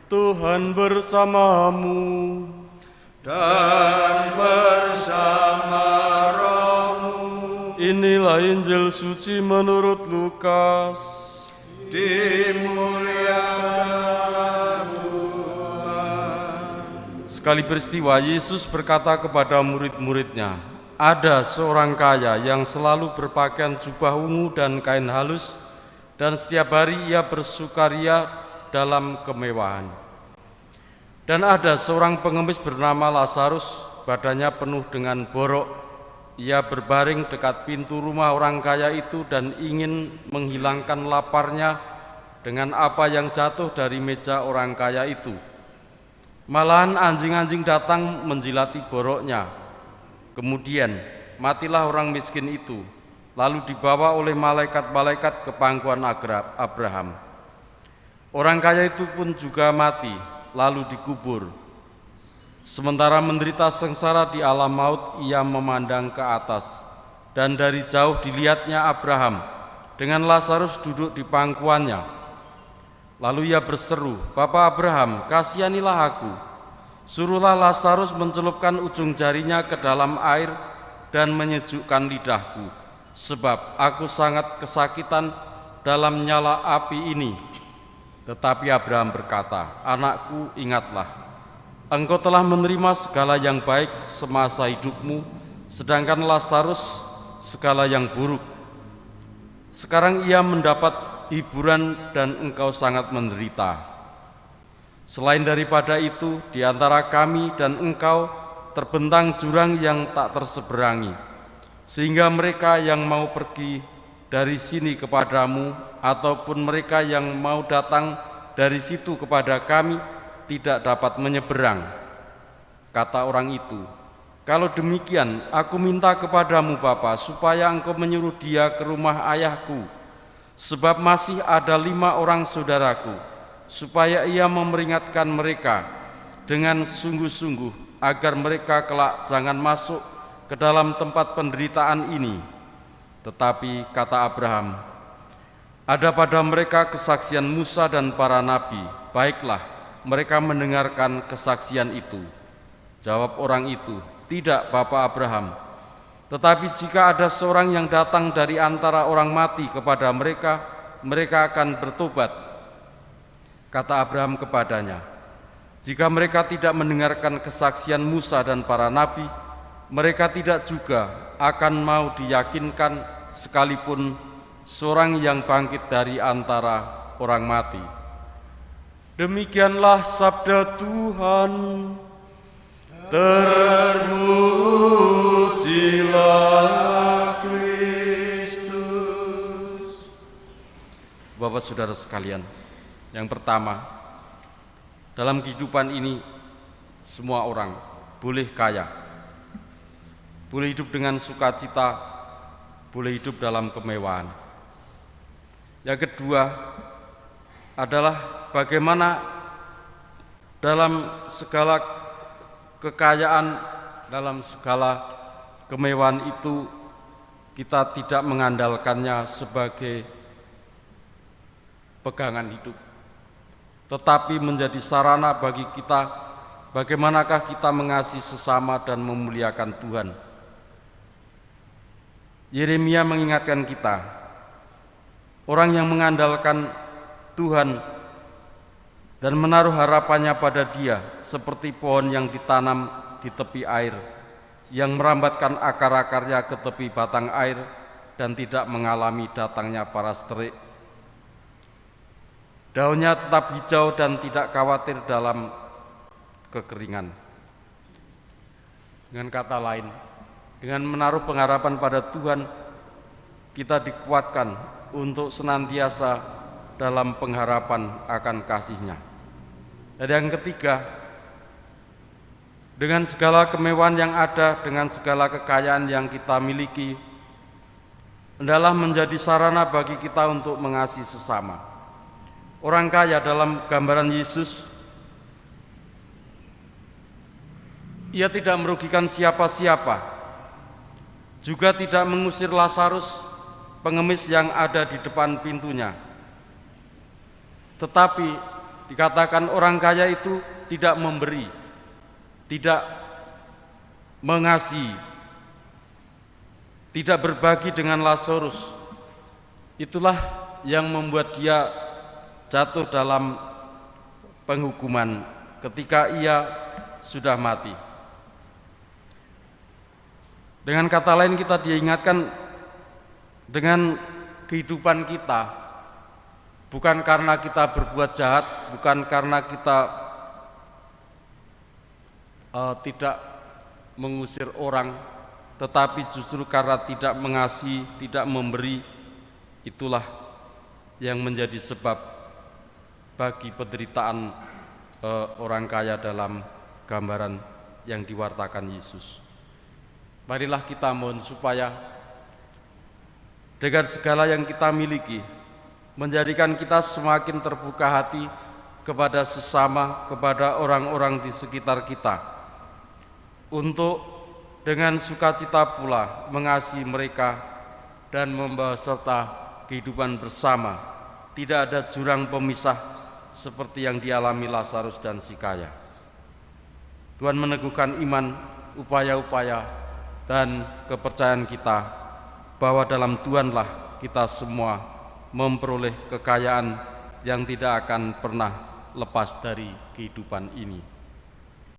Tuhan bersamamu dan bersama rohmu. Inilah Injil suci menurut Lukas. Dimuliakanlah Tuhan. Sekali peristiwa Yesus berkata kepada murid-muridnya, ada seorang kaya yang selalu berpakaian jubah ungu dan kain halus, dan setiap hari ia bersukaria dalam kemewahan. Dan ada seorang pengemis bernama Lazarus, badannya penuh dengan borok. Ia berbaring dekat pintu rumah orang kaya itu dan ingin menghilangkan laparnya dengan apa yang jatuh dari meja orang kaya itu. Malahan anjing-anjing datang menjilati boroknya. Kemudian matilah orang miskin itu, lalu dibawa oleh malaikat-malaikat ke pangkuan Abraham. Orang kaya itu pun juga mati, lalu dikubur. Sementara menderita sengsara di alam maut, ia memandang ke atas, dan dari jauh dilihatnya Abraham dengan Lazarus duduk di pangkuannya. Lalu ia berseru, "Bapa Abraham, kasihanilah aku. Suruhlah Lazarus mencelupkan ujung jarinya ke dalam air dan menyejukkan lidahku, sebab aku sangat kesakitan dalam nyala api ini." Tetapi Abraham berkata, "Anakku, ingatlah, engkau telah menerima segala yang baik semasa hidupmu, sedangkan Lazarus segala yang buruk. Sekarang ia mendapat hiburan dan engkau sangat menderita. Selain daripada itu, di antara kami dan engkau terbentang jurang yang tak terseberangi, sehingga mereka yang mau pergi dari sini kepadamu ataupun mereka yang mau datang dari situ kepada kami tidak dapat menyeberang." Kata orang itu, "Kalau demikian, aku minta kepadamu Bapa, supaya engkau menyuruh dia ke rumah ayahku, sebab masih ada 5 orang saudaraku, supaya ia memperingatkan mereka dengan sungguh-sungguh, agar mereka kelak jangan masuk ke dalam tempat penderitaan ini." Tetapi kata Abraham, "Ada pada mereka kesaksian Musa dan para nabi, baiklah mereka mendengarkan kesaksian itu." Jawab orang itu, "Tidak, Bapa Abraham, tetapi jika ada seorang yang datang dari antara orang mati kepada mereka, mereka akan bertobat." Kata Abraham kepadanya, "Jika mereka tidak mendengarkan kesaksian Musa dan para nabi, mereka tidak juga akan mau diyakinkan sekalipun seorang yang bangkit dari antara orang mati." Demikianlah sabda Tuhan. Terpujilah Kristus. Bapak saudara sekalian, yang pertama, dalam kehidupan ini semua orang boleh kaya, boleh hidup dengan sukacita, boleh hidup dalam kemewahan. Yang kedua adalah bagaimana dalam segala kekayaan, dalam segala kemewahan itu kita tidak mengandalkannya sebagai pegangan hidup, tetapi menjadi sarana bagi kita bagaimanakah kita mengasihi sesama dan memuliakan Tuhan. Yeremia mengingatkan kita, orang yang mengandalkan Tuhan dan menaruh harapannya pada Dia seperti pohon yang ditanam di tepi air, yang merambatkan akar-akarnya ke tepi batang air dan tidak mengalami datangnya paras terik. Daunnya tetap hijau dan tidak khawatir dalam kekeringan. Dengan kata lain, dengan menaruh pengharapan pada Tuhan, kita dikuatkan untuk senantiasa dalam pengharapan akan kasih-Nya. Dan yang ketiga, dengan segala kemewahan yang ada, dengan segala kekayaan yang kita miliki, hendaklah menjadi sarana bagi kita untuk mengasihi sesama. Orang kaya dalam gambaran Yesus, ia tidak merugikan siapa-siapa, juga tidak mengusir Lazarus, pengemis yang ada di depan pintunya. Tetapi dikatakan orang kaya itu tidak memberi, tidak mengasihi, tidak berbagi dengan Lazarus. Itulah yang membuat dia jatuh dalam penghukuman ketika ia sudah mati. Dengan kata lain, kita diingatkan dengan kehidupan kita, bukan karena kita berbuat jahat, bukan karena kita tidak mengusir orang, tetapi justru karena tidak mengasihi, tidak memberi, itulah yang menjadi sebab bagi penderitaan orang kaya dalam gambaran yang diwartakan Yesus. Marilah kita mohon supaya dengan segala yang kita miliki, menjadikan kita semakin terbuka hati kepada sesama, kepada orang-orang di sekitar kita, untuk dengan sukacita pula mengasihi mereka dan membawa serta kehidupan bersama. Tidak ada jurang pemisah seperti yang dialami Lazarus dan si kaya. Tuhan meneguhkan iman, upaya-upaya dan kepercayaan kita bahwa dalam Tuhanlah kita semua memperoleh kekayaan yang tidak akan pernah lepas dari kehidupan ini.